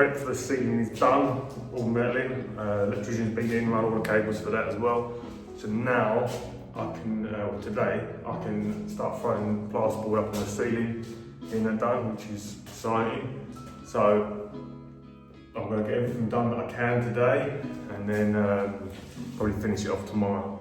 prep for the ceiling is done, all metalling. Electrician's been in, run all the cables for that as well. So now I can, today, I can start throwing plasterboard up on the ceiling in that done, which is exciting. So I'm going to get everything done that I can today, and then probably finish it off tomorrow.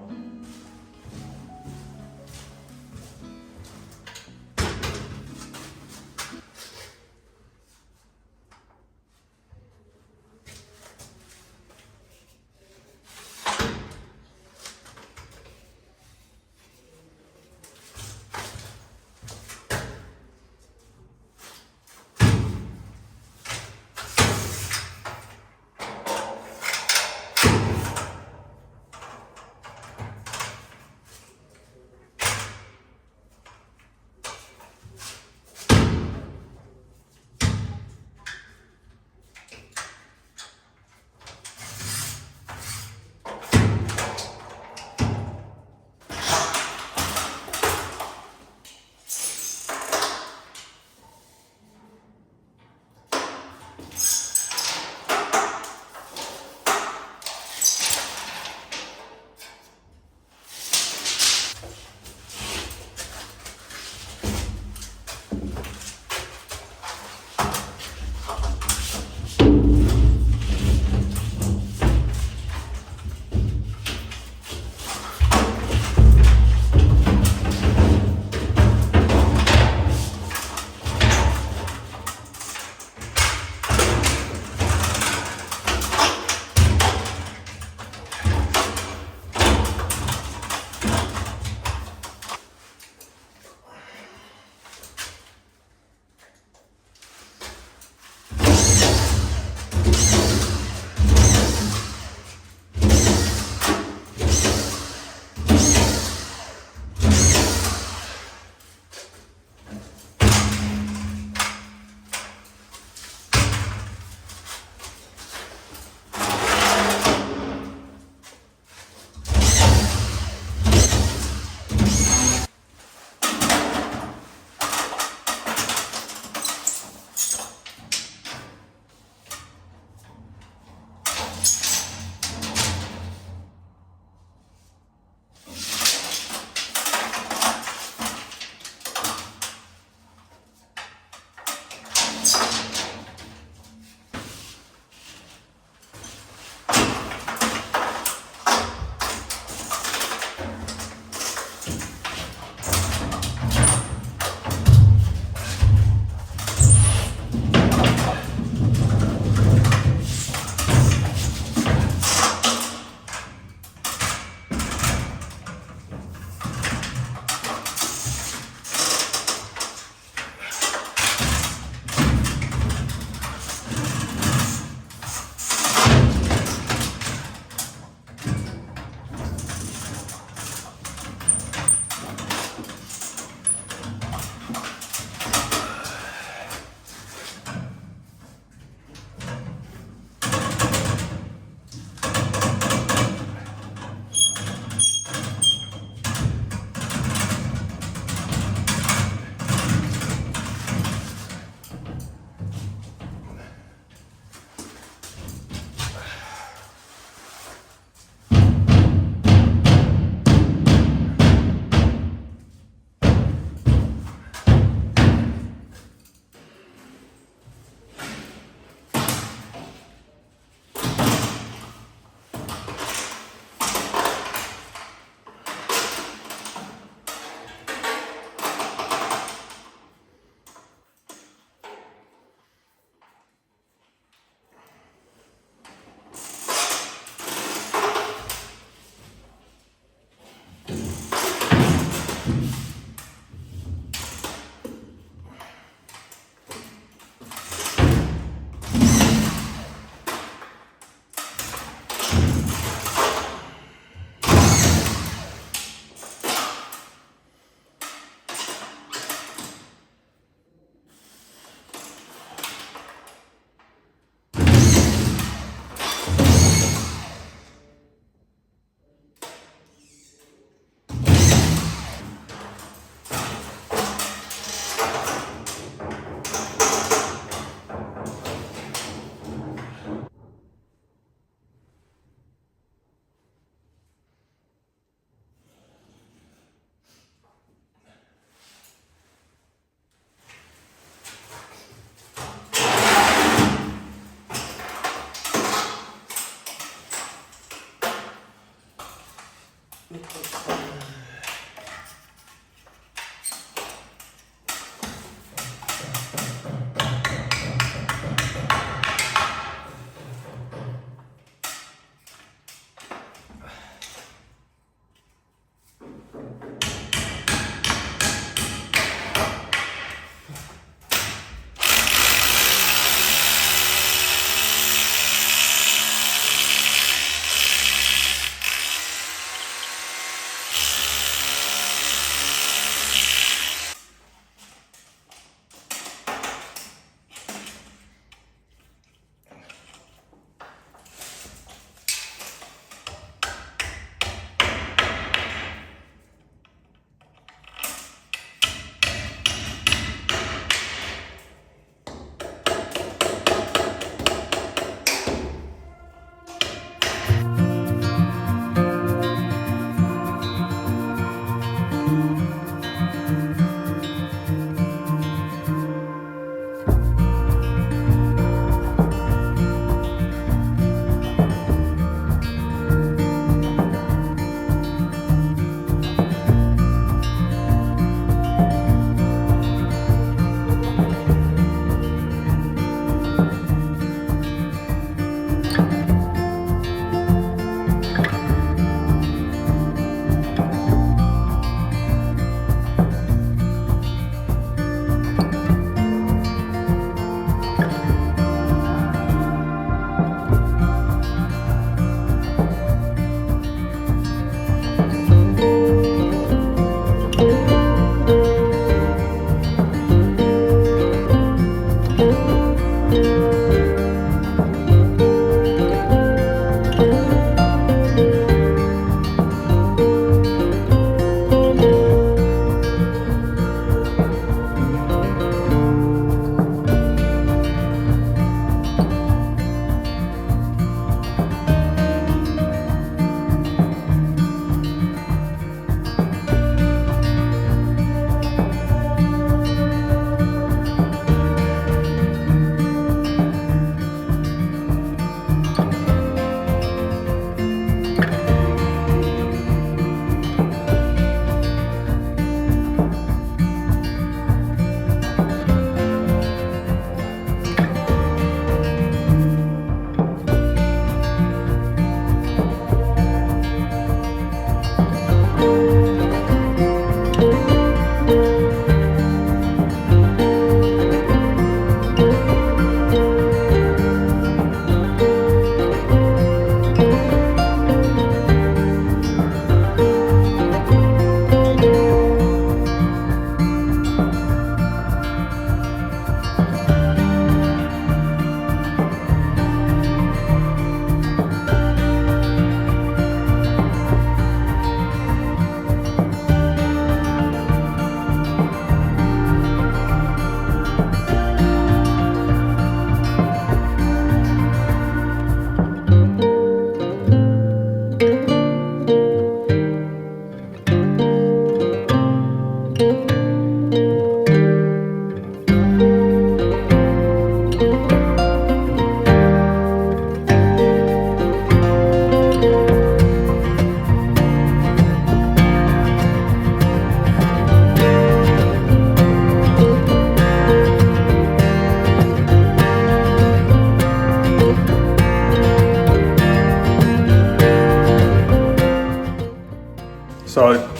So,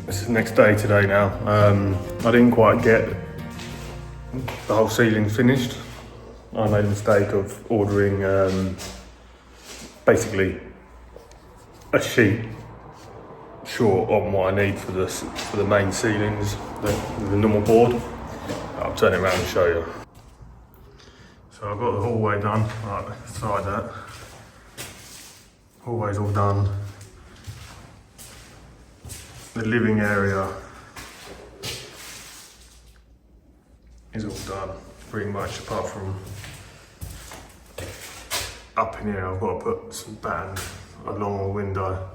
it's the next day today now. I didn't quite get the whole ceiling finished. I made a mistake of ordering basically a sheet short on what I need for the main ceilings, the normal board. I'll turn it around and show you. So I've got the hallway done, right beside that. Hallway's all done. The living area is all done, pretty much, apart from up in here. I've got to put some batten along the window.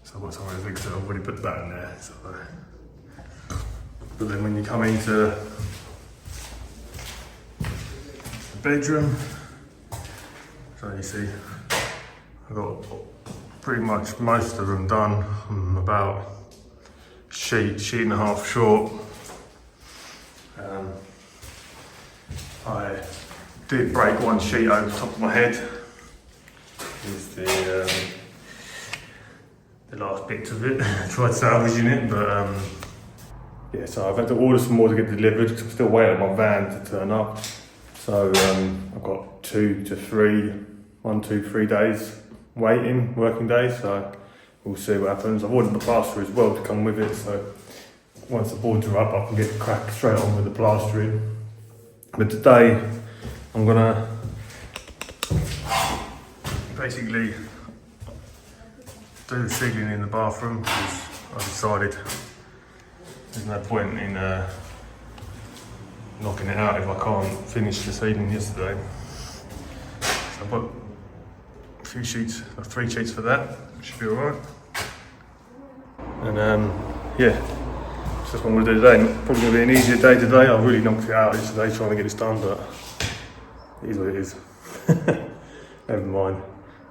So I've got somewhere to fix it. I've already put that in there. So. But then when you come into the bedroom, so you see, I've got pretty much most of them done. I'm about sheet and a half short. I did break one sheet over the top of my head. Here's the last bits of it, tried salvaging it, but yeah, so I've had to order some more to get delivered because I'm still waiting on my van to turn up. So I've got 2 to 3, 1, 2, 3 days waiting, working days, so we'll see what happens. I've ordered the plaster as well to come with it, so once the boards are up I can get crack straight on with the plastering. But today I'm gonna basically do the ceiling in the bathroom because I decided there's no point in knocking it out if I can't finish the ceiling yesterday. So I've got a few sheets, 3 sheets for that, which should be alright. And yeah, that's just what I'm going to do today. Probably going to be an easier day today. I really knocked it out yesterday trying to get this done, but it is what it is. Never mind.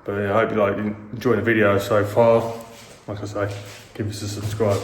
But yeah, I hope you enjoying the video so far. Like I say, give us a subscribe.